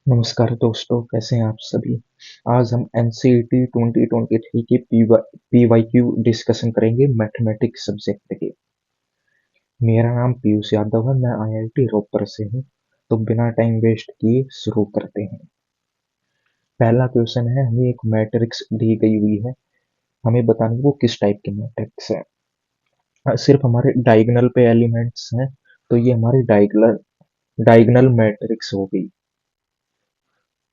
नमस्कार दोस्तों, कैसे हैं आप सभी। आज हम एनसीईटी 2023 की पीवाईक्यू डिस्कशन करेंगे मैथमेटिक्स सब्जेक्ट के। मेरा नाम पीयूष यादव है, मैं आईआईटी रोपड़ से हूँ। तो बिना टाइम वेस्ट किए शुरू करते हैं। पहला क्वेश्चन है, हमें एक मैट्रिक्स दी गई हुई है, हमें बताना है वो किस टाइप की मैट्रिक्स है। सिर्फ हमारे डायगोनल पे एलिमेंट्स हैं, तो ये हमारी डायगोनल मैट्रिक्स हो गई।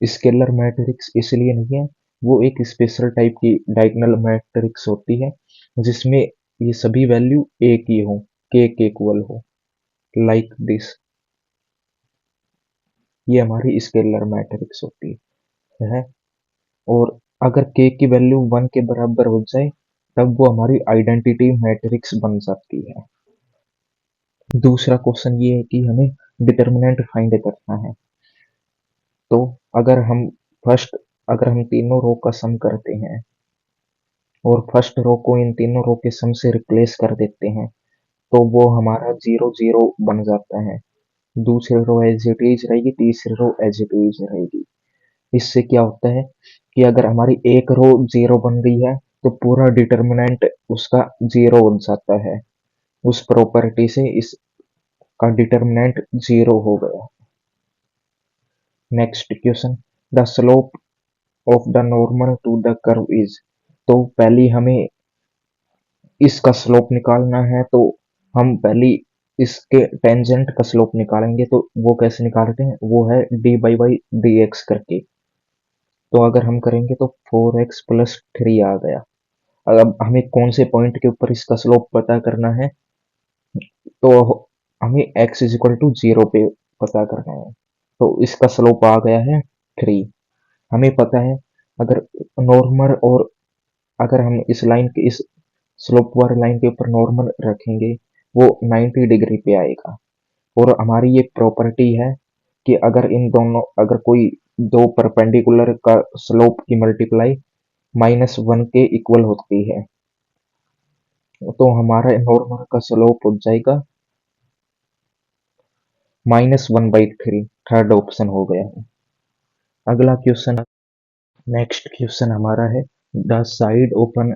स्केलर मैट्रिक्स इसलिए नहीं है, वो एक स्पेशल टाइप की डायगोनल मैट्रिक्स होती है जिसमें ये सभी वैल्यू ए की हो, के इक्वल हो, लाइक दिस। ये हमारी स्केलर मैट्रिक्स होती है। और अगर के की वैल्यू 1 के बराबर हो जाए तब वो हमारी आइडेंटिटी मैट्रिक्स बन जाती है। दूसरा क्वेश्चन ये है कि हमें डिटर्मिनेंट फाइंड करना है। तो अगर हम फर्स्ट अगर हम तीनों रो का सम करते हैं और फर्स्ट रो को इन तीनों रो के सम से रिप्लेस कर देते हैं तो वो हमारा 0 0 बन जाता है। दूसरी रो एज इट इज रहेगी, तीसरी रो एज इट इज रहेगी। इससे क्या होता है कि अगर हमारी एक रो 0 बन गई है तो पूरा डिटर्मिनेंट उसका 0 बन जाता है। उस प्रॉपर्टी से इसका डिटर्मिनेंट 0 हो गया। Next question, the slope of the normal to the curve is. तो पहली हमें इसका स्लोप निकालना है, तो हम पहली इसके टेंजेंट का स्लोप निकालेंगे। तो वो कैसे निकालते हैं, वो है D by by d x करके। तो अगर हम करेंगे तो 4x+3 आ गया। अब हमें कौन से पॉइंट के ऊपर इसका स्लोप पता करना है, तो हमें x इज इक्वल टू 0 पे पता करना है। तो इसका स्लोप आ गया है 3। हमें पता है अगर नॉर्मल और अगर हम इस लाइन के इस स्लोप वाली लाइन के ऊपर नॉर्मल रखेंगे वो 90 डिग्री पे आएगा। और हमारी ये प्रॉपर्टी है कि अगर कोई दो परपेंडिकुलर का स्लोप की मल्टीप्लाई -1 के इक्वल होती है तो हमारा नॉर्मल का स्लोप हो जाएगा -1/3। थर्ड ऑप्शन हो गया है। अगला क्वेश्चन, नेक्स्ट क्वेश्चन हमारा है, the side of an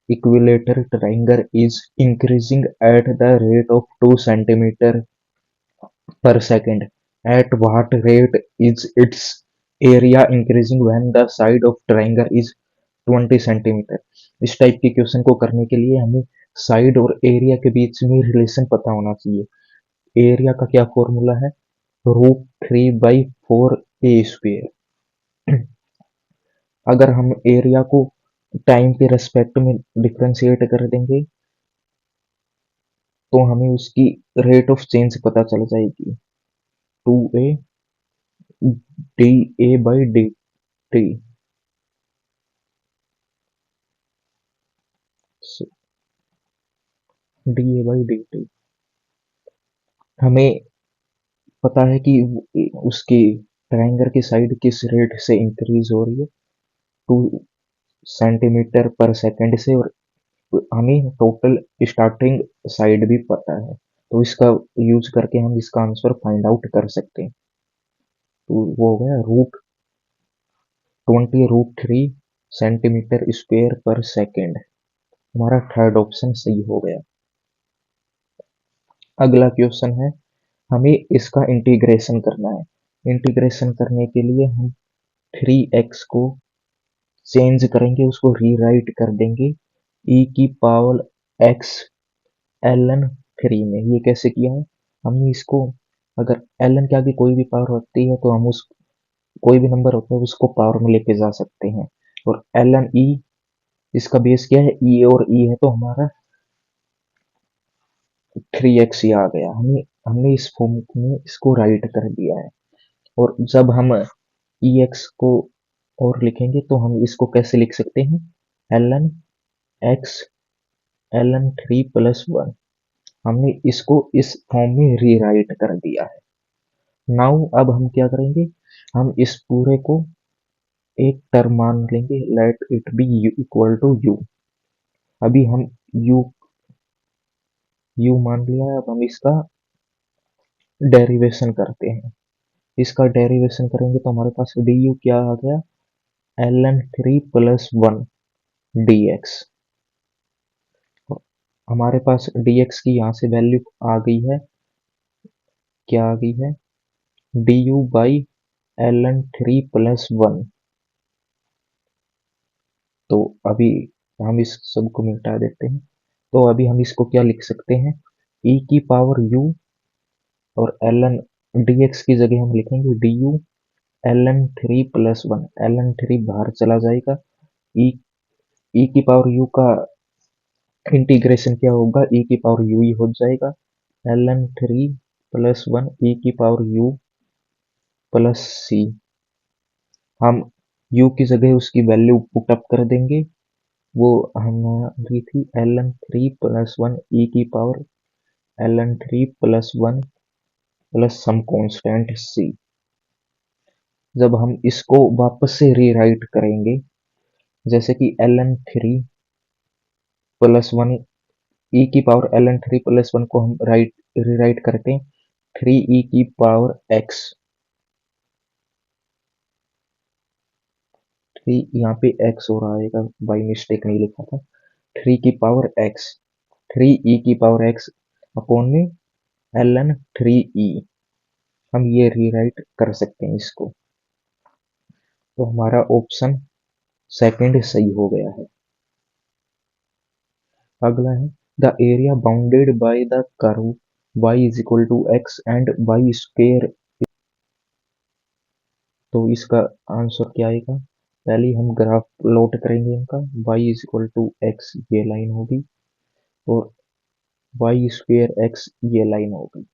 equilateral triangle is increasing at the rate of 2 centimeter per second. At what rate is its area increasing when the side of triangle is 20 centimeter? इस type के question को करने के लिए हमें side और area के बीच में रिलेशन पता होना चाहिए। एरिया का क्या फॉर्मूला है, √3/4a²। अगर हम एरिया को टाइम के रेस्पेक्ट में डिफ्रेंशिएट कर देंगे तो हमें उसकी रेट ऑफ चेंज पता चल जाएगी, 2a dA/dt। dA/dt हमें पता है कि उसकी ट्रायंगल की साइड किस रेट से इंक्रीज हो रही है, 2 centimeter per second से। और हमें टोटल स्टार्टिंग साइड भी पता है, तो इसका यूज करके हम इसका आंसर फाइंड आउट कर सकते हैं। तो वो हो गया √20 √3 centimeter square per second। हमारा थर्ड ऑप्शन सही हो गया। अगला क्वेश्चन है, हमें इसका इंटीग्रेशन करना है। इंटीग्रेशन करने के लिए हम 3x को चेंज करेंगे, उसको रीराइट कर देंगे e⁻x ln 3 में। ये कैसे किया है, हमने इसको अगर ln के आगे कोई भी पावर होती है तो हम उस कोई भी नंबर होता है उसको पावर में लेके जा सकते हैं। और ln e इसका बेस क्या है, e और e है, तो हमारा 3x ही आ गया। हमने इस फॉर्म में इसको राइट कर दिया है। और जब हम ex को और लिखेंगे तो हम इसको कैसे लिख सकते हैं, ln x ln 3 + 1। हमने इसको इस फॉर्म में रीराइट कर दिया है। नाउ अब हम क्या करेंगे, हम इस पूरे को एक टर्म मान लेंगे, let it be equal to u। अभी हम u मान लिया है, अब हम इसका डेरिवेशन करते हैं। इसका डेरिवेशन करेंगे तो हमारे पास डी यू क्या आ गया, ln3 + 1 dx। हमारे पास dx की यहाँ से वैल्यू आ गई है, क्या आ गई है, du/ln3 + 1। तो अभी हम इस सब को मिटा देते हैं। तो अभी हम इसको क्या लिख सकते हैं, e की पावर u, और ln dx की जगह हम लिखेंगे du ln3 + 1। ln3 बाहर चला जाएगा, e की पावर u का इंटीग्रेशन क्या होगा, e की पावर u ही हो जाएगा, ln3 + 1 e की पावर u + c। हम u की जगह उसकी वैल्यू पुट अप कर देंगे, वो हमारी थी ln3 + 1 e की power ln3 + 1 plus some constant c। जब हम इसको वापस से रीराइट करेंगे, जैसे कि ln3 + 1 e की पावर ln3 + 1 को हम रीराइट करते हैं 3e की पावर x, 3 यहाँ पे x हो रहा है, बाई मिस्टेक नहीं लिखा था, 3 की पावर x, 3e की पावर x अपॉन में ln3e। हम ये रीराइट कर सकते हैं इसको, तो हमारा ऑप्शन सेकंड सही हो गया है। अगला है the area bounded by the curve y = x and y square. तो इसका आंसर क्या आएगा, पहले हम ग्राफ प्लॉट करेंगे इनका, y = x ये लाइन होगी और y स्क्वायर x ये लाइन होगी,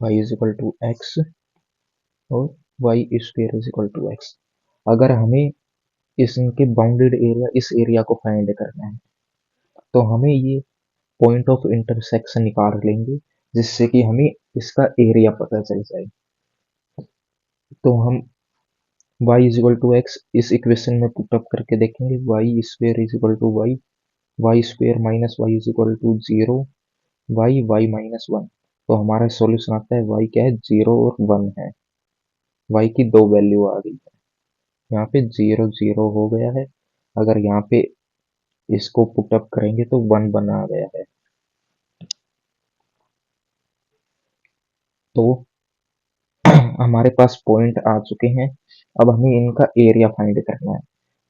y = x और y स्क्वायर = x। अगर हमें इनके बाउंडेड एरिया, इस एरिया को फाइंड करना है, तो हमें ये पॉइंट ऑफ इंटरसेक्शन निकाल लेंगे, जिससे कि हमें इसका एरिया पता चल जाए। तो हम y = x इस इक्वेशन में पुट अप करके देखेंगे, y square = y, y square minus y = 0, y -1। तो हमारा सॉल्यूशन आता है y क्या है, 0 और 1 है, y की दो वैल्यू आ गई है, यहाँ पे 0 0 हो गया है। अगर यहाँ पे इसको पुट अप करेंगे तो 1 1 आ गया है। तो हमारे पास पॉइंट आ चुके हैं, अब हमें इनका एरिया फाइंड करना है।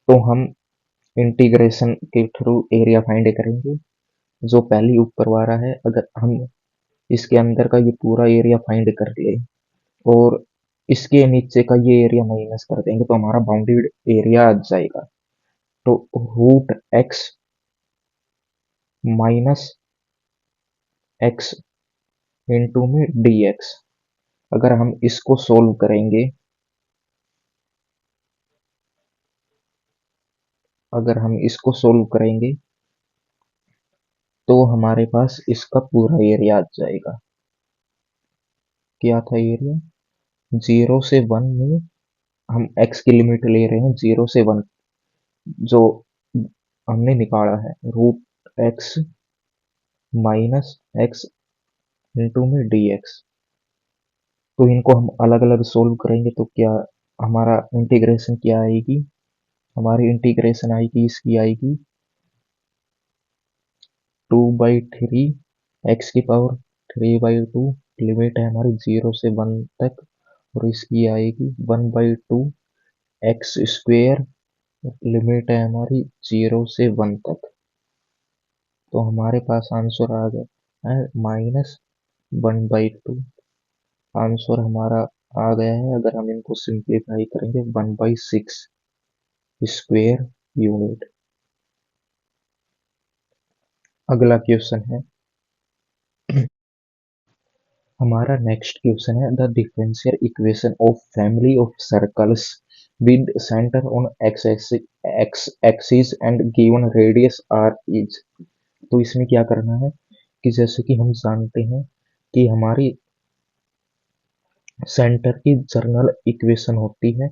तो हम इंटीग्रेशन के थ्रू एरिया फाइंड करेंगे, जो पहली ऊपर वाला है। अगर हम इसके अंदर का ये पूरा एरिया फाइंड कर ले और इसके नीचे का ये एरिया माइनस कर देंगे, तो हमारा बाउंडेड एरिया आ जाएगा। तो √x - x इंटू में dx। अगर हम इसको सोल्व करेंगे, अगर हम इसको सोल्व करेंगे तो हमारे पास इसका पूरा एरिया आ जाएगा। क्या था एरिया, 0 से 1 में हम x की लिमिट ले रहे हैं, 0 से 1 जो हमने निकाला है, √x - x इंटू में dx। तो इनको हम अलग अलग सोल्व करेंगे तो क्या हमारा इंटीग्रेशन क्या आएगी, हमारी इंटीग्रेशन आएगी, इसकी आएगी 2/3 x की पावर 3/2, लिमिट है हमारी 0 से 1 तक, और इसकी आएगी 1/2 x स्क्वेयर, लिमिट है हमारी 0 से 1 तक। तो हमारे पास आंसर आ गया है -1/2। आंसर हमारा आ गया है, अगर हम इनको सिंप्लीफाई करेंगे 1/6 स्क्वेयर यूनिट। अगला क्वेश्चन है, हमारा नेक्स्ट क्वेश्चन है the differential equation of family of circles with centre on x axis and given radius r is. तो इसमें क्या करना है कि जैसे कि हम जानते हैं कि हमारी सेंटर की जनरल इक्वेशन होती है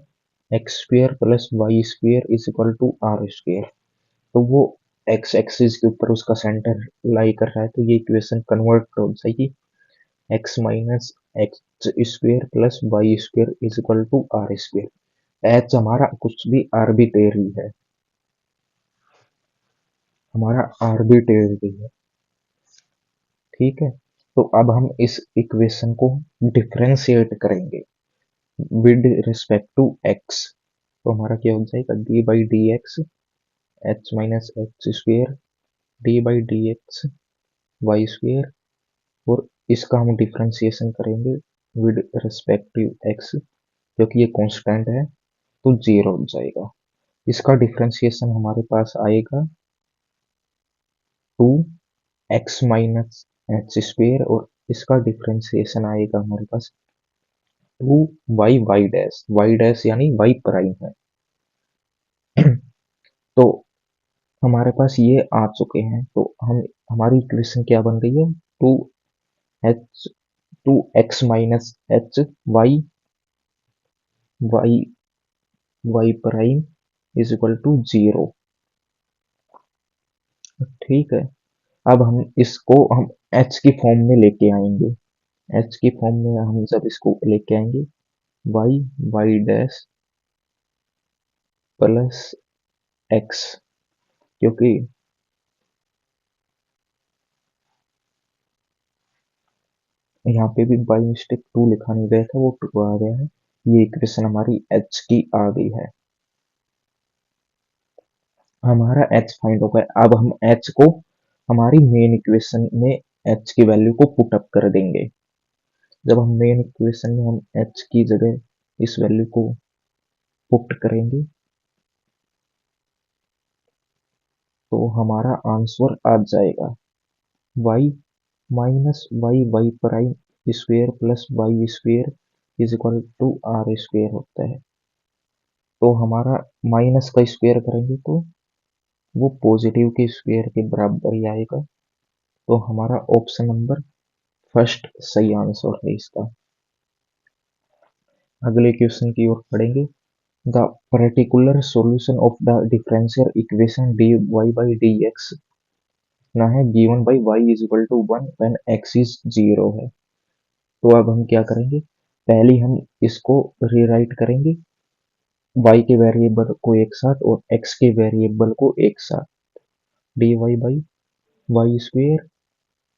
x² + y² = r²। तो वो x एक्सिस के ऊपर उसका सेंटर लाई कर रहा है, तो ये इक्वेशन कन्वर्ट हो जाएगी x minus x square plus y square is equal to r square. H हमारा कुछ भी आर्बिट्रेरी है, हमारा आर्बिट्रेरी है, ठीक है। तो अब हम इस इक्वेशन को डिफरेंशिएट करेंगे विद रिस्पेक्ट टू एक्स। तो हमारा क्या हो जाएगा, d by d x h minus x square d by d x y square, और इसका हम डिफरेंशिएशन करेंगे विद रिस्पेक्ट टू एक्स, क्योंकि ये कांस्टेंट है तो जीरो हो जाएगा। इसका डिफरेंशिएशन हमारे पास आएगा two x minus x square, और इसका डिफरेंशिएशन आएगा हमारे पास टू वाई डैश यानी वाई प्राइम है। तो हमारे पास ये आ चुके हैं, तो हम हमारी इक्वेशन क्या बन गई है, two h two x minus h y y y prime is equal to zero, ठीक है। अब हम इसको हम एच की फॉर्म में लेके आएंगे, एच की फॉर्म में हम जब इसको लेके आएंगे y y dash plus x, क्योंकि यहाँ पे भी बाई मिस्टेक टू लिखा नहीं गया था, वो टू आ गया है। ये इक्वेशन हमारी एच की आ गई है, हमारा एच फाइंड हो गया। अब हम एच को हमारी मेन इक्वेशन में एच की वैल्यू को पुट अप कर देंगे। जब हम मेन इक्वेशन में हम एच की जगह इस वैल्यू को पुट करेंगे तो हमारा आंसर आ जाएगा y minus y prime square plus y square is equal to r square होता है। तो हमारा माइनस का स्क्वेयर करेंगे तो वो पॉजिटिव के स्क्वेयर के बराबर ही आएगा। तो हमारा ऑप्शन नंबर फर्स्ट सही आंसर है इसका। अगले क्वेश्चन की ओर पढ़ेंगे। The particular solution of the differential equation dy by dx ना है given by y is equal to 1 when x is 0 है। तो अब हम क्या करेंगे, पहले हम इसको रीराइट करेंगे y के वेरिएबल को एक साथ और x के वेरिएबल को एक साथ, dy by y square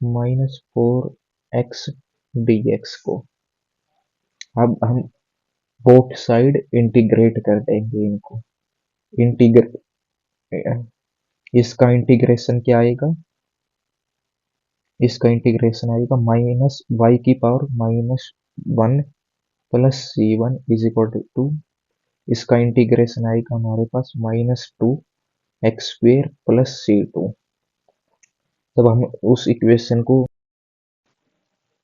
minus 4x dx को। अब हम बोथ साइड इंटीग्रेट कर देंगे इनको, इंटीग्रेट, इसका इंटीग्रेशन क्या आएगा, इसका इंटीग्रेशन आएगा माइनस वाई की power minus 1 plus c1 is equal to 2। इसका इंटीग्रेशन आएगा हमारे पास minus 2 x square plus c2। जब हम उस इक्वेशन को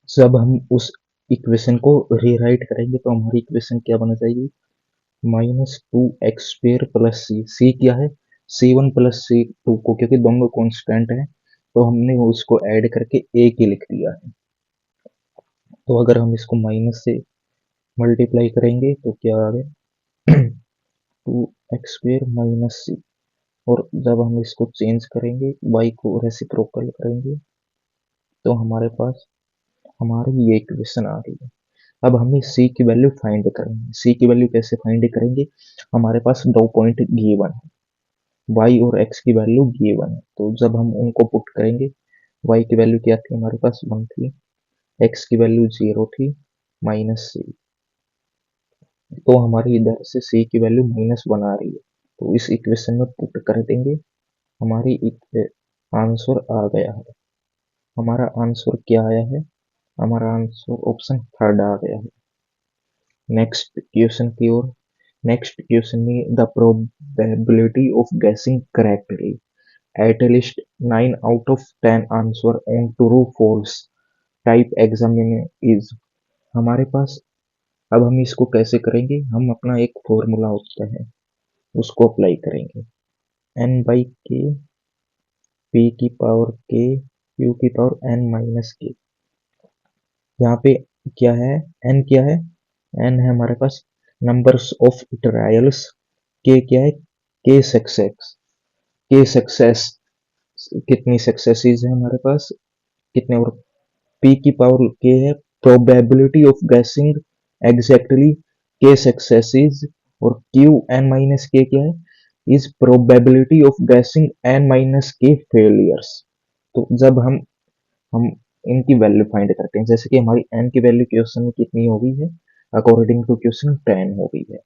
जब हम उस इक्वेशन को रीराइट करेंगे तो हमारी इक्वेशन क्या बन जाएगी, माइनस 2 एक्स स्क्वेयर प्लस सी क्या है, c1 प्लस c2 को, क्योंकि दोनों कांस्टेंट है तो हमने उसको ऐड करके एक ही लिख दिया है। तो अगर हम इसको माइनस से मल्टीप्लाई करेंगे तो क्या आ गया, 2 एक्स स्क्वेयर माइनस सी, और जब हम इसको चेंज करेंगे y को रेसिप्रोकल करेंगे तो हमारे पास हमारी ये इक्वेशन आ रही है। अब हमें c की वैल्यू फाइंड करेंगे। c की वैल्यू कैसे फाइंड करेंगे, हमारे पास दो पॉइंट गिवन है, y और x की वैल्यू गिवन है। तो जब हम उनको पुट करेंगे, y की वैल्यू क्या थी हमारे पास 1 थी, x की वैल्यू 0 थी माइनस सी, तो हमारी इधर से c की वैल्यू -1 आ रही है। तो इस इक्वेशन में पुट कर देंगे, हमारी आंसर आ गया है। हमारा आंसर क्या आया है, हमारा आंसर ऑप्शन थर्ड आ गया है। नेक्स्ट क्वेश्चन की ओर। नेक्स्ट क्वेश्चन में the probability of guessing correctly at least 9 out of 10 answer on true false type examine is. हमारे पास अब हम इसको कैसे करेंगे, हम अपना एक फॉर्मूला होता है उसको अप्लाई करेंगे, n बाई के पी की पावर के क्यू की पावर n माइनस के। यहाँ पे क्या है, n क्या है, n है हमारे पास नंबर्स ऑफ ट्रायल्स, के क्या है, के सक्सेस, के सक्सेस, कितनी सक्सेसेस है हमारे पास, कितने और P की पावर k है, probability of guessing exactly k successes, और Q n माइनस k क्या है, is probability of guessing n minus k failures. तो जब हम इनकी वैल्यू फाइंड करते हैं, जैसे कि हमारी n की वैल्यू क्वेश्चन में कितनी हो गई है, अकॉर्डिंग टू क्वेश्चन 10 हो गई है।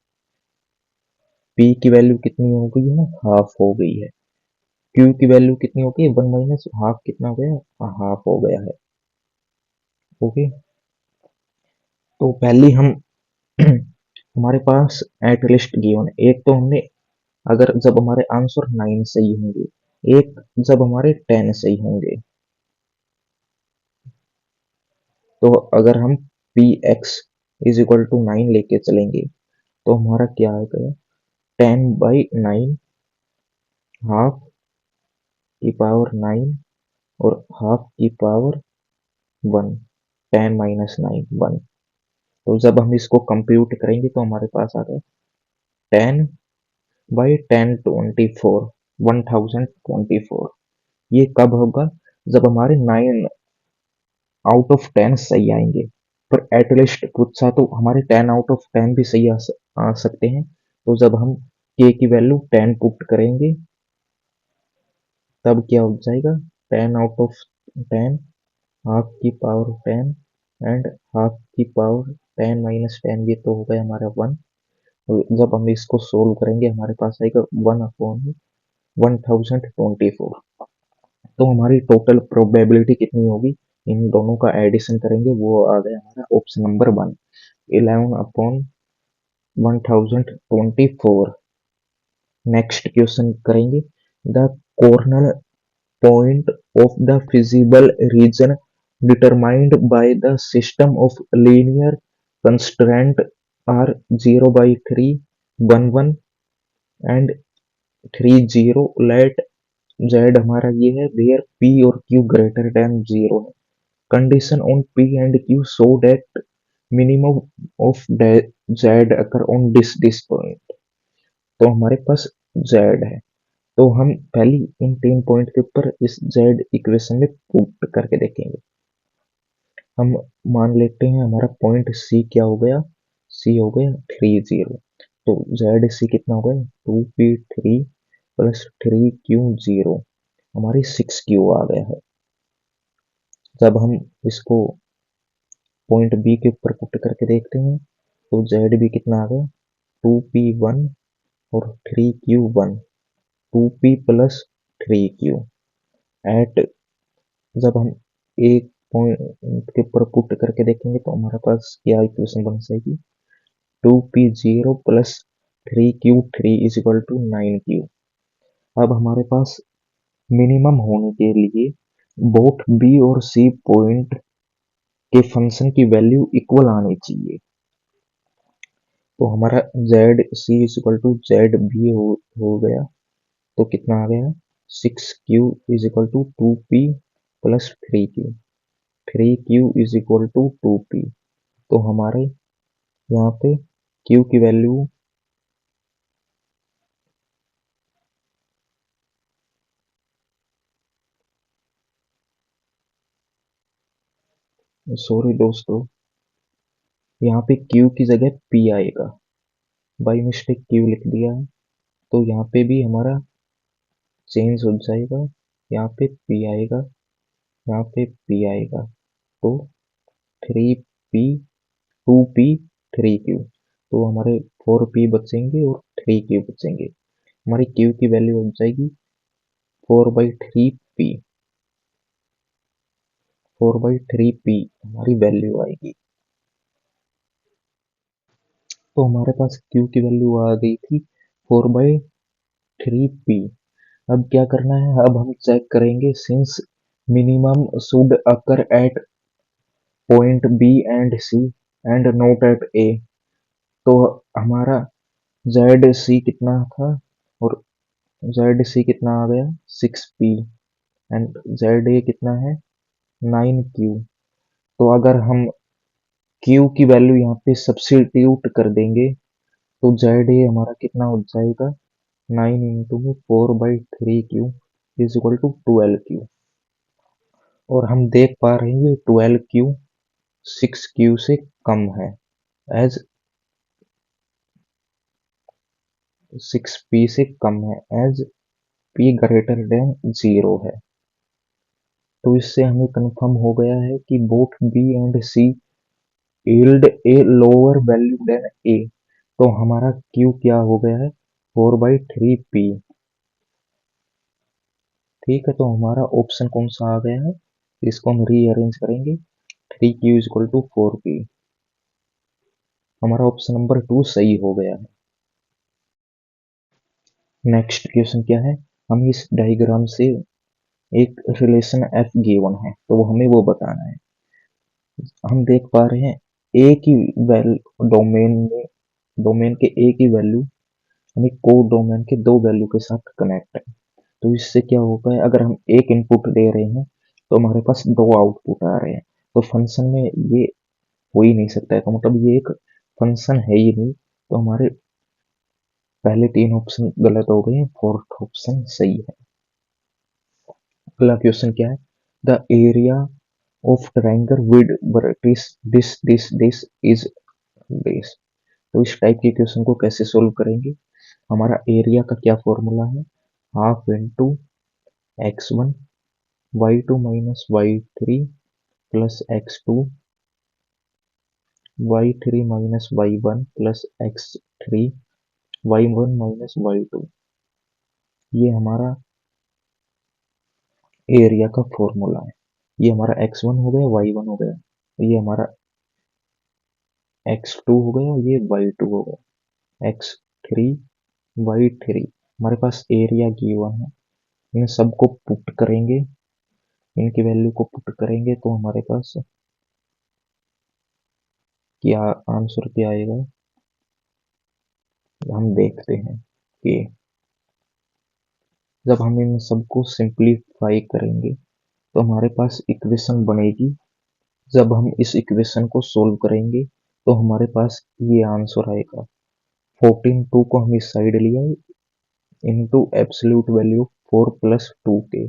P की वैल्यू कितनी हो गई है, हाफ हो गई है। Q की वैल्यू कितनी हो गई है, 1 माइनस हाफ कितना हो गया, हाफ हो गया है। ओके, तो पहली हम हमारे पास एट लिस्ट गिवन है। एक तो हमने, अगर जब हमारे आंसर 9 सही होंगे, एक जब हमारे 10 सही होंगे, तो अगर हम p x is equal to 9 लेके चलेंगे, तो हमारा क्या आएगा, 10/9 हाफ की पावर 9 और हाफ की पावर 1, 10 - 9 1। तो जब हम इसको कंप्यूट करेंगे तो हमारे पास आ गया 10/1024, 1024। ये कब होगा, जब हमारे 9 आउट ऑफ 10 सही आएंगे। पर एटलीस्ट पूछा तो हमारे 10 आउट ऑफ 10 भी सही आ सकते हैं। तो जब हम के की वैल्यू 10 पुट करेंगे, तब क्या हो जाएगा, 10 आउट ऑफ 10, हाफ की पावर 10 एंड हाफ की पावर 10 - 10, ये तो हो गया हमारा 1। जब हम इसको सोल्व करेंगे हमारे पास आएगा 1/1024। तो हमारी टोटल प्रोबेबिलिटी कितनी होगी, इन दोनों का एडिशन करेंगे, वो आ गया हमारा ऑप्शन नंबर 1, 11/1024। नेक्स्ट क्वेश्चन करेंगे, the corner point of the feasible region determined by the system of linear constraint are 0/3, 1 1 and 3 0। Let z हमारा ये है, वेयर पी और क्यू ग्रेटर देन 0 है। Condition on p and q so that minimum of z occur on this point. तो हमारे पास Z है, तो हम पहली इन 3 पॉइंट के ऊपर इस जेड इक्वेशन में पुट करके देखेंगे। हम मान लेते हैं हमारा पॉइंट सी क्या हो गया, सी हो गया 3 0। तो जेड सी कितना हो गया, 2p3 प्लस 3q0, हमारी 6q आ गया है। जब हम इसको पॉइंट बी के ऊपर पुट करके देखते हैं, तो जेड भी कितना आ गया, 2p1 और 3q1, 2p plus 3q eight. जब हम एक पॉइंट के ऊपर पुट करके देखेंगे तो हमारे पास क्या इक्वेशन बन जाएगी, 2p0 plus 3q3 is equal to 9q। अब हमारे पास मिनिमम होने के लिए बोथ बी और सी पॉइंट के फंक्शन की वैल्यू इक्वल आनी चाहिए। तो हमारा z c is equal to z b हो गया, तो कितना आ गया, 6q is equal to 2p plus 3q, 3q is equal to 2p। तो हमारे यहाँ पे q की वैल्यू, सॉरी दोस्तों, यहाँ पे q की जगह p आएगा, बाई मिस्टेक q लिख दिया है, तो यहाँ पे भी हमारा चेंज हो जाएगा, यहाँ पे p आएगा, यहाँ पे p आएगा। तो 3p 2p 3q, तो हमारे 4p बचेंगे और 3q बचेंगे। हमारी q की वैल्यू हो जाएगी 4/3p, 4/3p हमारी वैल्यू आएगी। तो हमारे पास q की वैल्यू आ गई थी 4/3p। अब क्या करना है, अब हम चेक करेंगे, since minimum should occur at point B and C and not at A, तो हमारा जेड सी कितना था, और जेड सी कितना आ गया 6p एंड जेड ए कितना है 9q। तो अगर हम q की वैल्यू यहाँ पे सब्सिट्यूट कर देंगे, तो जेड ए हमारा कितना हो जाएगा, 9 into 4/3q is equal to 12q। और हम देख पा रहे हैं ये 12Q 6Q से कम है, एज 6P से कम है, एज P ग्रेटर देन 0 है। तो इससे हमें कंफर्म हो गया है कि both B and C yield a lower value than A। तो हमारा Q क्या हो गया है, 4/3P। ठीक है, तो हमारा ऑप्शन कौन सा आ गया है, इसको हम रीअरेंज करेंगे, 3Q इक्वल टू 4P। हमारा ऑप्शन नंबर 2 सही हो गया है। नेक्स्ट क्वेश्चन क्या है, हम इस डायग्राम से एक रिलेशन F गिवन है, तो हमें वो बताना है। हम देख पा रहे हैं ए की वैल्यू डोमेन के ए की वैल्यू हमें को डोमेन के दो वैल्यू के साथ कनेक्ट है। तो इससे क्या होगा है, अगर हम एक इनपुट दे रहे हैं तो हमारे पास दो आउटपुट आ रहे हैं, तो फंक्शन में ये हो ही नहीं सकता है, तो मतलब ये एक फंक्शन है ही नहीं। तो हमारे पहले तीन ऑप्शन गलत हो गए हैं, फोर्थ ऑप्शन सही है। अगला क्वेश्चन क्या है, the area of triangle with vertices this is this. तो इस टाइप के क्वेश्चन को कैसे सोल्व करेंगे, हमारा एरिया का क्या फॉर्मूला है, half into x1 y2 minus y3 plus x2 y3 minus y1 plus x3 y1 minus y2। ये हमारा एरिया का फॉर्मूला है। ये हमारा x1 हो गया, y1 हो गया, ये हमारा x2 हो गया, ये y2 हो गया, x3 y3। हमारे पास एरिया गिवन है, इन सबको पुट करेंगे, इनकी वैल्यू को पुट करेंगे तो हमारे पास क्या आंसर क्या आएगा, हम देखते हैं कि जब हम इन सबको सिंप्लीफाई करेंगे तो हमारे पास इक्वेशन बनेगी। जब हम इस इक्वेशन को सोल्व करेंगे तो हमारे पास ये आंसर आएगा, 14 को हम इस साइड लिया into absolute value 4 plus 2k।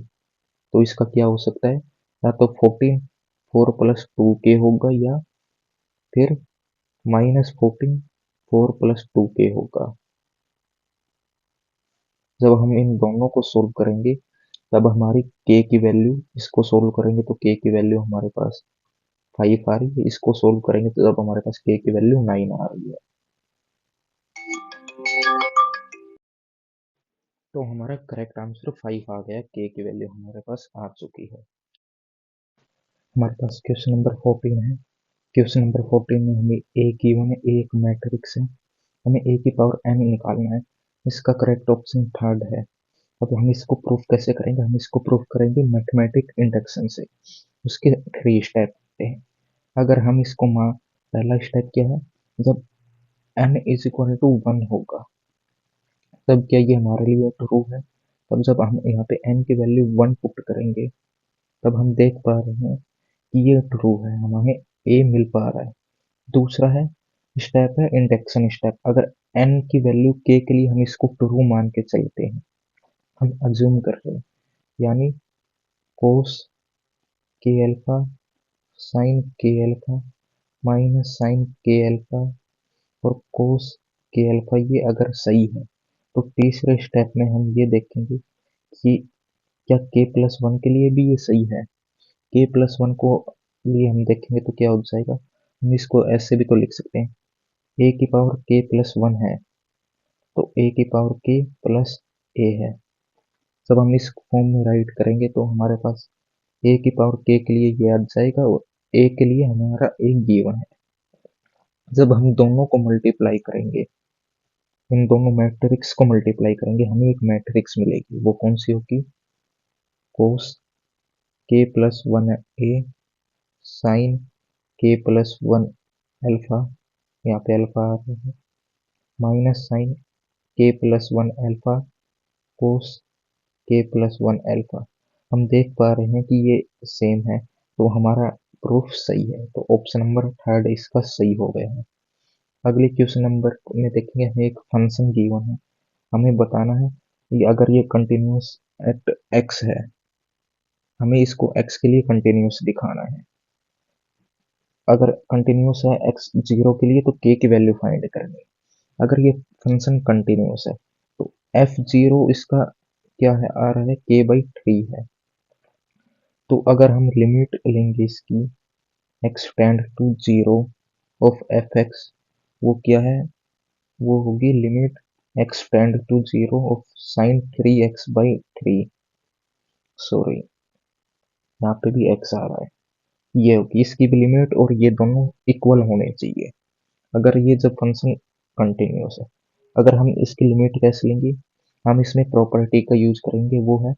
तो इसका क्या हो सकता है, या तो 14 4 प्लस 2k होगा, या फिर -14 4 प्लस 2k होगा। जब हम इन दोनों को सोल्व करेंगे तब हमारी k की वैल्यू, इसको सोल्व करेंगे तो k की वैल्यू हमारे पास 5 आ रही है, इसको सोल्व करेंगे तो तब हमारे पास k की वैल्यू 9 आ रही है। तो हमारा करेक्ट आंसर 5 आ गया, k की वैल्यू हमारे पास आ चुकी है। हमारे पास क्वेश्चन नंबर 14 है। क्वेश्चन नंबर 14 में हमें a गिवन है, a एक मैट्रिक्स है, हमें a की पावर n निकालना है। इसका करेक्ट ऑप्शन थर्ड है। अब हम इसको प्रूफ कैसे करेंगे, हम इसको प्रूफ करेंगे मैथमेटिक इंडक्शन से। उसके 3 स्टेप होते हैं। अगर हम इसको पहला स्टेप क्या है, जब n इज इक्वल टू 1 होगा तब क्या ये हमारे लिए ट्रू है। तब जब हम यहाँ पे n की वैल्यू 1 पुट करेंगे तब हम देख पा रहे हैं कि ये ट्रू है, हमें a मिल पा रहा है। दूसरा है स्टेप है इंडक्शन स्टेप। अगर n की वैल्यू k के लिए हम इसको ट्रू मान के चलते हैं, हम अज्यूम कर रहे हैं, यानी कोस के अल्फा साइन के अल्फा माइनस साइन के अल्फा और कोस के अल्फा, ये अगर सही है तो तीसरे स्टेप में हम ये देखेंगे कि क्या k प्लस वन के लिए भी ये सही है। k प्लस वन को लिए हम देखेंगे तो क्या हो जाएगा, हम इसको ऐसे भी तो लिख सकते हैं, a की पावर k प्लस वन है तो a की पावर k प्लस a है। जब हम इस फॉर्म में राइट करेंगे तो हमारे पास a की पावर k के लिए ये आ जाएगा और a के लिए हमारा एक गिवन है। जब हम दोनों को मल्टीप्लाई करेंगे, इन दोनों मैट्रिक्स को मल्टीप्लाई करेंगे, हमें एक मैट्रिक्स मिलेगी, वो कौन सी होगी, cos k plus one a sine k plus one alpha, यहाँ पे अल्फा आ रहा है, minus sine k plus one alpha cos k plus one alpha. हम देख पा रहे हैं कि ये सेम है, तो हमारा प्रूफ सही है, तो ऑप्शन नंबर थर्ड इसका सही हो गया है। अगले क्वेश्चन नंबर में देखेंगे, हमें एक फंक्शन गिवन है, हमें बताना है कि अगर ये कंटिन्यूस एट x है, हमें इसको x के लिए कंटिन्यूस दिखाना है। अगर कंटिन्यूस है x 0 के लिए तो k की वैल्यू फाइंड करनी है। अगर ये फंक्शन कंटिन्यूस है तो f0 इसका क्या है, आ रहा है k/3 है। तो अगर हम लिमिट लेंगे इसकी x tend to 0 of fx, वो क्या है, वो होगी limit x tend to 0 of sine 3x/3। Sorry, यहाँ पे भी x आ रहा है, ये होगी इसकी भी लिमिट, और ये दोनों इक्वल होने चाहिए अगर ये जब फंक्शन कंटिन्यूस है। अगर हम इसकी लिमिट कैसे लेंगे, हम इसमें प्रॉपर्टी का यूज करेंगे, वो है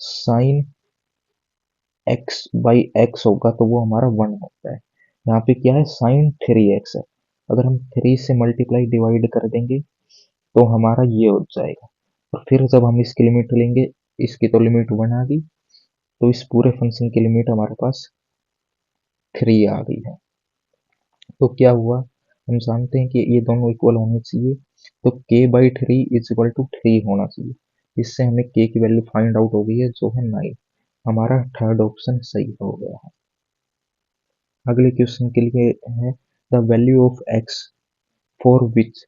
साइन x/x होगा तो वो हमारा 1 होता है। यहाँ पे क्या है, साइन 3x है, अगर हम 3 से मल्टीप्लाई डिवाइड कर देंगे तो हमारा ये हो जाएगा। और फिर जब हम इसकी लिमिट लेंगे, इसकी तो लिमिट 1 आ गई, तो इस पूरे फंक्शन की लिमिट हमारे पास 3 आ गई है। तो क्या हुआ, हम जानते हैं कि ये दोनों इक्वल होने चाहिए, तो k/3 इज इक्वल टू 3 होना चाहिए। इससे हमें k की वैल्यू फाइंड आउट हो गई है, जो है 9। हमारा थर्ड ऑप्शन सही हो गया है। अगले क्वेश्चन के लिए है, the value of x for which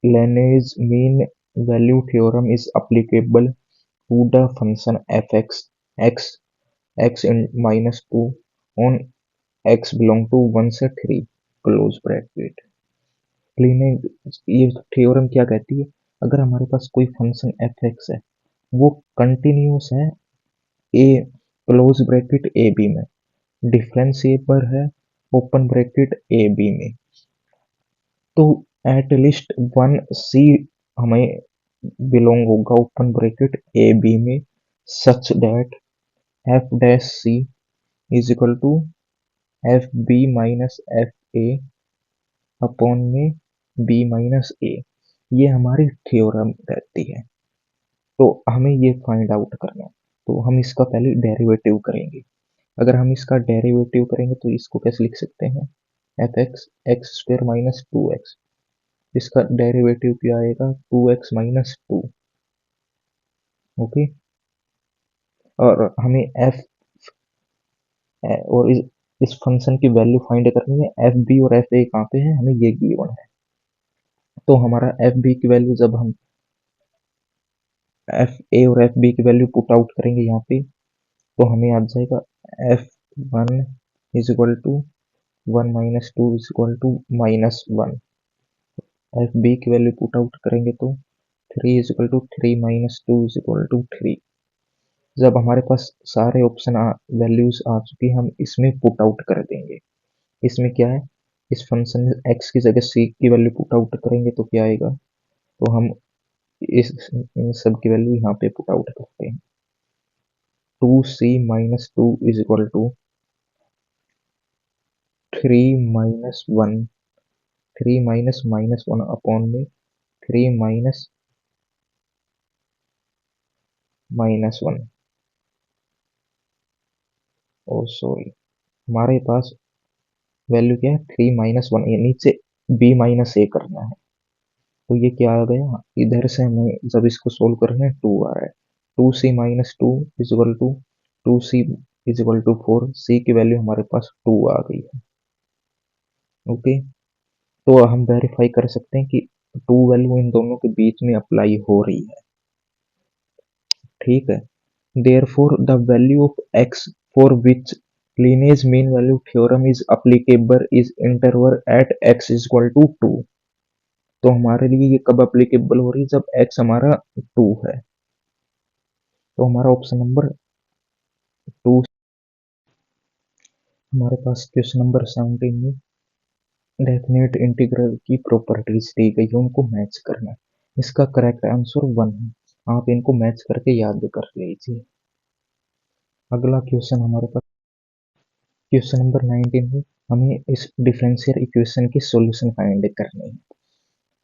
Lagrange's mean value theorem is applicable to the function fx x x in -2 on x belong to 1 से 3 क्लोज ब्रैकेट। ये थ्योरम क्या कहती है, अगर हमारे पास कोई फंक्शन fx है, वो कंटिन्यूस है a close bracket a b में, डिफरेंशिएबल है ओपन ब्रैकेट ए बी में, तो एट लिस्ट 1 c हमें बिलोंग होगा ओपन ब्रैकेट ए बी में, such that f dash c is equal to f b minus f a upon में b minus a. ये हमारी थ्योरम रहती है, तो हमें ये फाइंड आउट करना है। तो हम इसका पहले डेरिवेटिव करेंगे। अगर हम इसका डेरिवेटिव करेंगे तो इसको कैसे लिख सकते हैं, F x x square minus 2x, इसका डेरिवेटिव क्या आएगा, 2x-2। ओके, और हमें एफ और इस फंक्शन की वैल्यू फाइंड करनी है। एफ बी और एफ ए कहाँ पे है, हमें ये गिवन है। तो हमारा एफ बी की वैल्यू जब हम एफ ए और एफ बी की वैल्यू पुट आउट करेंगे यहाँ पे, तो हमें आ जाएगा f1 is equal to 1-2 is equal to -1। F b की वैल्यू पुट आउट करेंगे तो 3 is equal to 3-2 is equal to 3। जब हमारे पास सारे ऑप्शन वैल्यूज आ चुकी, हम इसमें पुट आउट कर देंगे। इसमें क्या है, इस फंक्शन में x की जगह c की वैल्यू पुट आउट करेंगे तो क्या आएगा, तो हम इन सब की वैल्यू यहाँ पे पुट आउट करते हैं। 2c-2 is equal to 3-1, 3 minus -1 upon में 3 माइनस -1। ओ सॉरी, हमारे पास वैल्यू क्या है, 3-1, ये नीचे b माइनस ए करना है। तो ये क्या आ गया, इधर से हमें जब इसको सोल्व करना है 2 आ रहा है। 2c-2 is equal to 2c is equal to 4, c की वैल्यू हमारे पास 2 आ गई है। ओके, तो हम वेरीफाई कर सकते हैं कि 2 वैल्यू इन दोनों के बीच में अप्लाई हो रही है। ठीक है, therefore the value of x for which lineage mean value theorem is applicable is interval at x is equal to 2। तो हमारे लिए ये कब अप्लीकेबल हो रही है, जब x हमारा 2 है। तो हमारा ऑप्शन नंबर 2, हमारे पास क्वेश्चन नंबर 17 में डेफिनेट इंटीग्रल की प्रॉपर्टीज दी गई है, उनको मैच करना है। इसका करेक्ट आंसर 1 है, आप इनको मैच करके याद कर लीजिए। अगला क्वेश्चन हमारे पास क्वेश्चन नंबर 19 है, हमें इस डिफरेंशियल इक्वेशन की सॉल्यूशन फाइंड करनी है।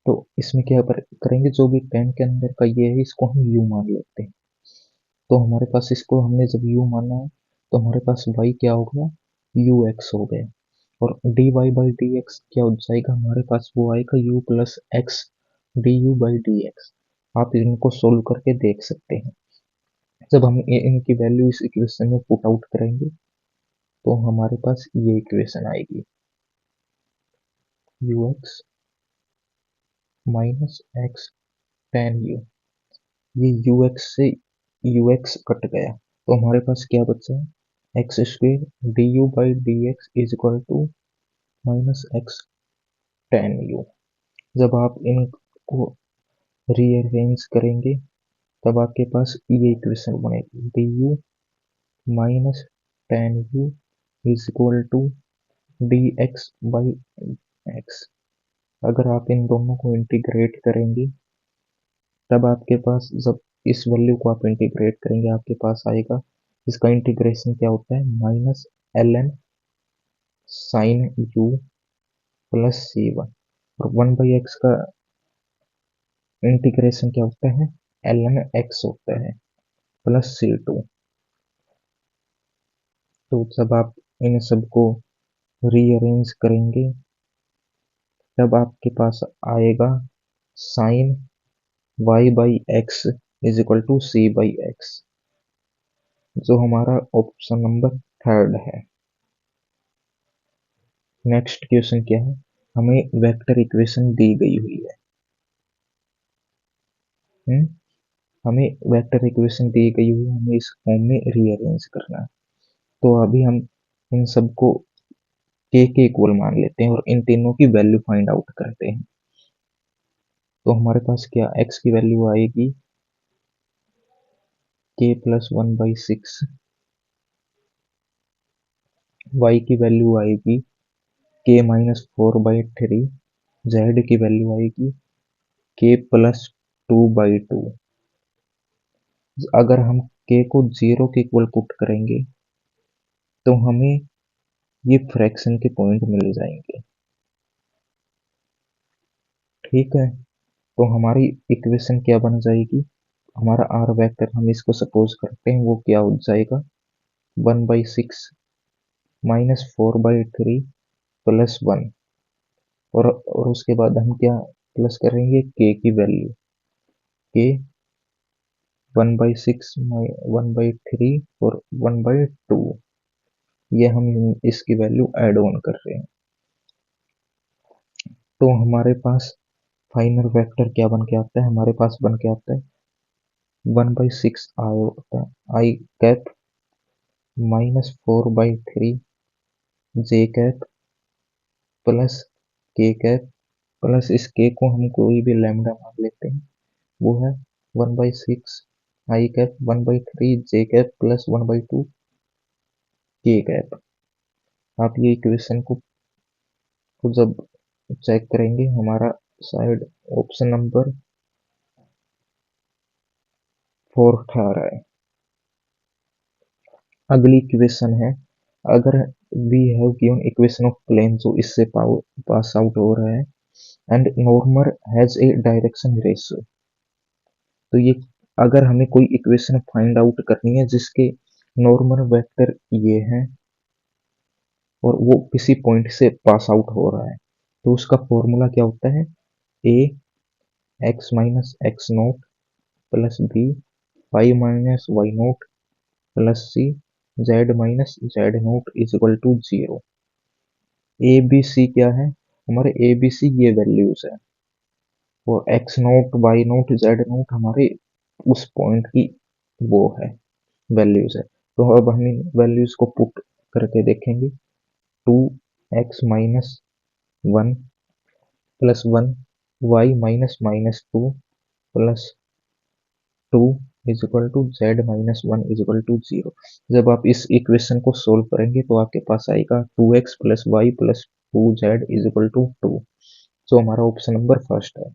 तो इसमें क्या करेंगे, जो भी पेन के अंदर का ये है, इसको हम u मान लेते हैं। तो हमारे पास इसको हमने जब u माना है, तो हमारे पास y क्या हो गया, ux हो गया, और dy/dx क्या हो जाएगा, हमारे पास वो आएगा u प्लस x du/dx। आप इनको सोल्व करके देख सकते हैं। जब हम इनकी वैल्यू इस इक्वेशन में पुट आउट करेंगे तो हमारे पास ये इक्वेशन आएगी, ux minus x tan u. ये ux से ux कट गया तो हमारे पास क्या बचा है, x square d u by d x is equal to minus x tan u. जब आप इनको रीअरेंज करेंगे तब आपके पास ये इक्वेशन बनेगी, d u minus tan u is equal to d x by x. अगर आप इन दोनों को इंटीग्रेट करेंगे तब आपके पास, जब इस वैल्यू को आप इंटीग्रेट करेंगे आपके पास आएगा, इसका इंटीग्रेशन क्या होता है, minus l n sine u plus c one, और वन बाई एक्स का इंटीग्रेशन क्या होता है, एल एन एक्स होता है प्लस सी टू। तो जब आप इन सबको रीअरेंज करेंगे तब आपके पास आएगा sine y by x is equal to c by x, जो हमारा ऑप्शन नंबर थर्ड है। नेक्स्ट क्वेश्चन क्या है, हमें वेक्टर इक्वेशन दी गई हुई है। हमें वेक्टर इक्वेशन दी गई हुई है, हमें इस फॉर्म में रीअरेंज करना है। तो अभी हम इन सबको के इक्वल मान लेते हैं और इन तीनों की वैल्यू फाइंड आउट करते हैं। तो हमारे पास क्या, एक्स की वैल्यू आएगी k plus one by six, y की वैल्यू आएगी k minus four by three, z की वैल्यू आएगी k plus two by two. अगर हम के को जीरो के इक्वल पुट करेंगे तो हमें ये फ्रैक्शन के पॉइंट मिल जाएंगे, ठीक है। तो हमारी इक्वेशन क्या बन जाएगी, हमारा आर वेक्टर, हम इसको सपोज करते हैं, वो क्या हो जाएगा, one by six minus four by three plus one, और उसके बाद हम क्या प्लस करेंगे, के की वैल्यू, के one by six one by three और वन बाई टू, ये हम इसकी वैल्यू ऐड ऑन कर रहे हैं। तो हमारे पास फाइनल वेक्टर क्या बन के आता है, हमारे पास बन के आता है वन बाई सिक्स आई होता है I cap minus four by three J cap plus K cap, plus इस के को हम कोई भी लैम्डा मान लेते हैं, वो है one by six I cap one by three J cap plus one by two के कैप। आप ये इक्वेशन को जब चेक करेंगे हमारा शायद ऑप्शन नंबर फोर्थ आ रहा है। अगली इक्वेशन है, अगर we have given equation of plane, जो इससे पास आउट हो रहा है, and normal has a direction ratio. तो ये, अगर हमें कोई इक्वेशन फाइंड आउट करनी है जिसके नॉर्मल वेक्टर ये है और वो किसी पॉइंट से पास आउट हो रहा है, तो उसका फॉर्मूला क्या होता है, A x minus x naught plus B y minus y naught plus C z minus z naught is equal to zero. A B C क्या है, हमारे ए बी सी ये वैल्यूज है, और x naught y naught z naught हमारे उस point की वो है वैल्यूज है। तो अब हम इन वैल्यूज को पुट करके देखेंगे, two x minus one plus one y minus minus two plus two is equal to z minus one is equal to zero. जब आप इस इक्वेशन को सोल्व करेंगे तो आपके पास आएगा two x plus y plus two z is equal to two, जो हमारा ऑप्शन नंबर फर्स्ट है।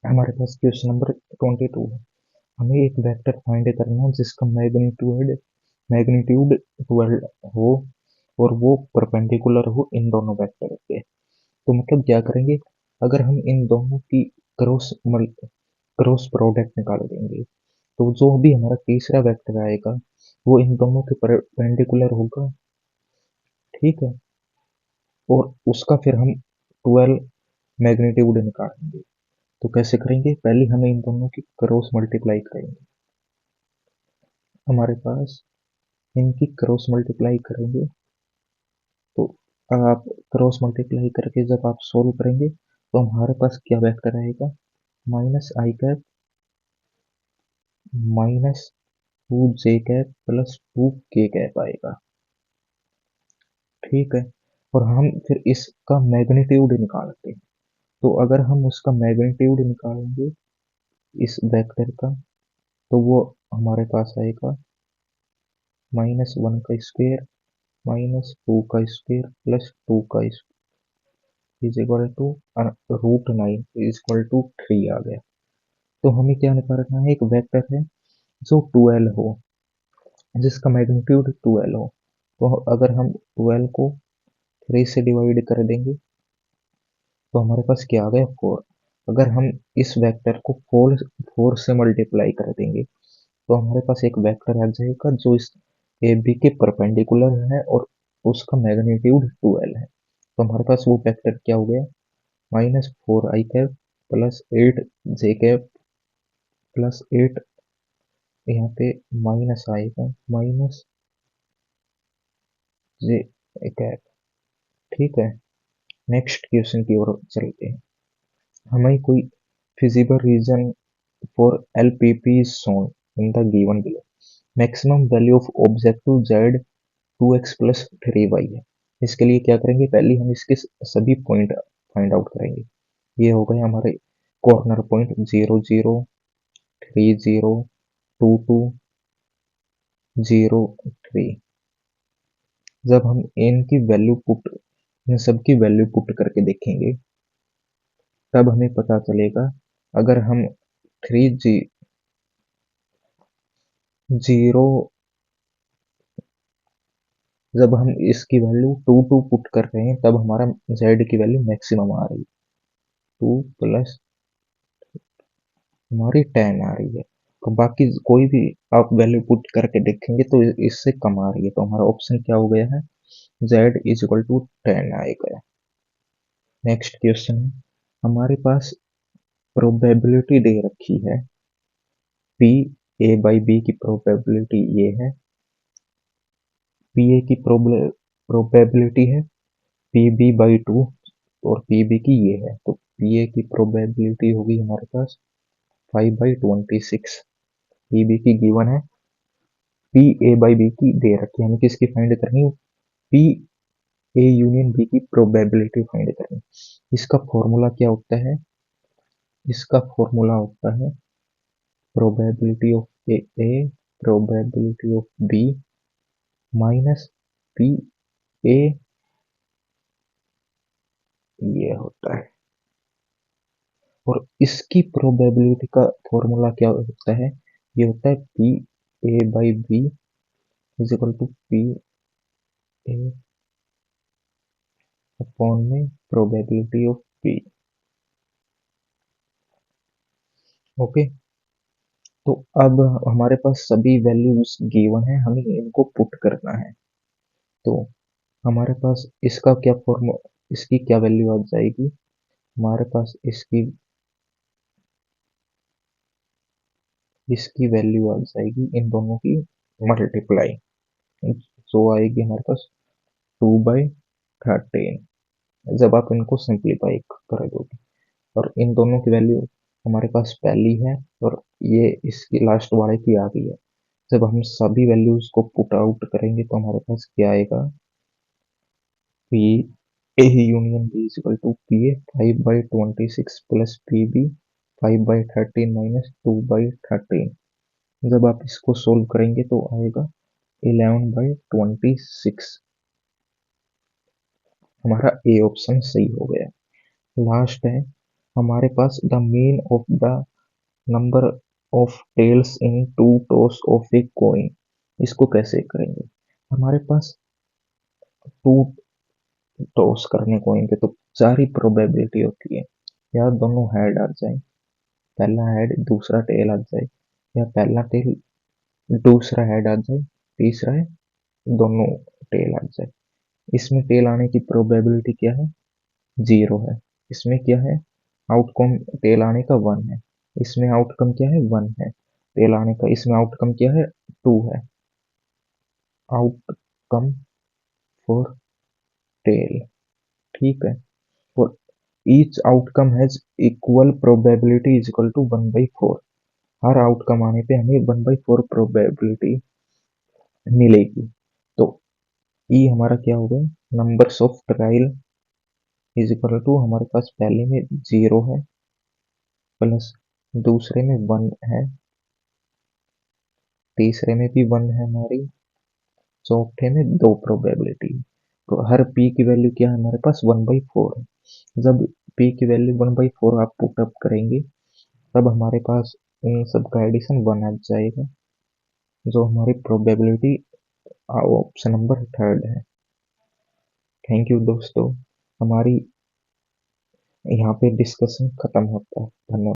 हमारे पास क्वेश्चन नंबर 22 है, हमें एक वेक्टर फाइंड करना है जिसका मैग्नीट्यूड मैग्नीट्यूड 12 हो और वो परपेंडिकुलर हो इन दोनों वेक्टर के। तो मतलब क्या करेंगे, अगर हम इन दोनों की क्रॉस क्रॉस प्रोडक्ट निकाल देंगे तो जो भी हमारा तीसरा वेक्टर आएगा वो इन दोनों के परपेंडिकुलर होगा, ठीक है। और उसका फिर हम 12 मैग्नीट्यूड निकालेंगे। तो कैसे करेंगे, पहले हमें इन दोनों की क्रॉस मल्टीप्लाई करेंगे। हमारे पास इनकी क्रॉस मल्टीप्लाई करेंगे तो आप क्रॉस मल्टीप्लाई करके जब आप सोल्व करेंगे तो हमारे पास क्या वेक्टर आएगा, माइनस आई कैप माइनस 2 जे कैप प्लस 2 के कैप आएगा। ठीक है, और हम फिर इसका मैग्नीट्यूड निकालते हैं। तो अगर हम उसका मैग्नीट्यूड निकालेंगे इस वेक्टर का तो वो हमारे पास आएगा -1 का स्क्वायर -2 का स्क्वायर प्लस 2 का square is equal to √9 is equal to 3 आ गया। तो हमें क्या निकालना है, एक वेक्टर है जो 12 हो, जिसका मैग्नीट्यूड 12 हो। तो अगर हम 12 को 3 से डिवाइड कर देंगे तो हमारे पास क्या आ गया, 4। अगर हम इस वेक्टर को 4 से मल्टीप्लाई कर देंगे तो हमारे पास एक वेक्टर आ जाएगा जो इस ए बी के परपेंडिकुलर है और उसका मैग्नीट्यूड 12 है। तो हमारे पास वो वेक्टर क्या हो गया, -4 i cap plus 8 J cap plus 8, यहाँ पे माइनस आएगा -जे कैप। ठीक है, नेक्स्ट क्वेश्चन की ओर चलते हैं। हमें कोई feasible region for LPP is shown in the given below. Maximum value of objective z 2x plus 3y है। इसके लिए क्या करेंगे, पहले हम इसके सभी पॉइंट फाइंड आउट करेंगे। ये हो गए हमारे कॉर्नर पॉइंट 0 0 3 0 2 2 0 3। जब हम इन सब की वैल्यू पुट करके देखेंगे तब हमें पता चलेगा, अगर हम 0 जब हम इसकी वैल्यू 2 2 पुट कर रहे हैं तब हमारा z की वैल्यू मैक्सिमम आ रही है, 2 प्लस हमारी 10 आ रही है। तो बाकी कोई भी आप वैल्यू पुट करके देखेंगे तो इससे कम आ रही है। तो हमारा ऑप्शन क्या हो गया है, z इज इक्वल टू 10 आएगा। नेक्स्ट क्वेश्चन है, हमारे पास प्रोबेबिलिटी दे रखी है, पी ए बाई बी की प्रोबेबिलिटी ये है, पी ए की प्रोबेबिलिटी है पी बी बाई 2 और पी बी की ये है। तो पी ए की प्रोबेबिलिटी होगी हमारे पास 5/26। पी बी की गिवन है, पी ए बाई बी की दे रखी है, हमें किसकी फाइंड करनी है, पी ए यूनियन बी की प्रोबेबिलिटी फाइंड करनी। इसका फॉर्मूला क्या होता है, इसका फॉर्मूला होता है probability of A probability of B minus P A, ये होता है। और इसकी प्रोबेबिलिटी का फॉर्मूला क्या होता है, ये होता है P A by B is equal to P A upon में प्रोबेबिलिटी ऑफ पी। ओके, तो अब हमारे पास सभी वैल्यूज गिवन है, हमें इनको पुट करना है। तो हमारे पास इसका क्या फॉर्मूला, इसकी क्या वैल्यू आ जाएगी, हमारे पास इसकी वैल्यू आ जाएगी इन दोनों की मल्टीप्लाई, जो आएगी हमारे पास 2/13 जब आप इनको सिंप्लीफाई कर दोगे। और इन दोनों की वैल्यू हमारे पास पहली है और ये इसकी लास्ट वाले की आ गई है। जब हम सभी वैल्यूज को पुट आउट करेंगे तो हमारे पास क्या आएगा, P A union B is equal to P A 5/26 plus P B 5/13 minus 2/13। जब आप इसको सोल्व करेंगे तो आएगा 11/26। हमारा ए ऑप्शन सही हो गया। लास्ट है हमारे पास, the mean of the number of tails in 2 toss of a coin. इसको कैसे करेंगे, हमारे पास 2 टॉस करने कॉइन के तो 4 ही प्रोबेबिलिटी होती है, या दोनों हेड आ जाए, पहला हेड दूसरा टेल आ जाए, या पहला टेल दूसरा हेड आ जाए, तीसरा है दोनों टेल आ जाए। इसमें टेल आने की प्रोबेबिलिटी क्या है, 0 है। इसमें क्या है आउटकम टेल आने का 1 है, इसमें आउटकम क्या है 1 है, टेल आने का इसमें आउटकम क्या है 2 है। आउटकम फॉर टेल, ठीक है। और each outcome has equal probability is equal to 1/4। हर आउटकम आने पे हमें 1/4 प्रोबेबिलिटी मिलेगी। तो ई हमारा क्या हो गया, numbers of trial is equal to हमारे पास पहले में 0 है, प्लस दूसरे में 1 है, तीसरे में भी 1 है हमारी, चौथे में 2 प्रोबेबिलिटी। तो हर p की वैल्यू क्या है हमारे पास 1/4 है। जब p की वैल्यू 1/4 आप पुट अप करेंगे तब हमारे पास इन सब का एडिशन 1 आ जाएगा, जो हमारी प्रोबेबिलिटी ऑप्शन नंबर थर्ड है। थैंक यू दोस्तों, हमारी यहाँ पे डिस्कशन खत्म होता है। धन्यवाद।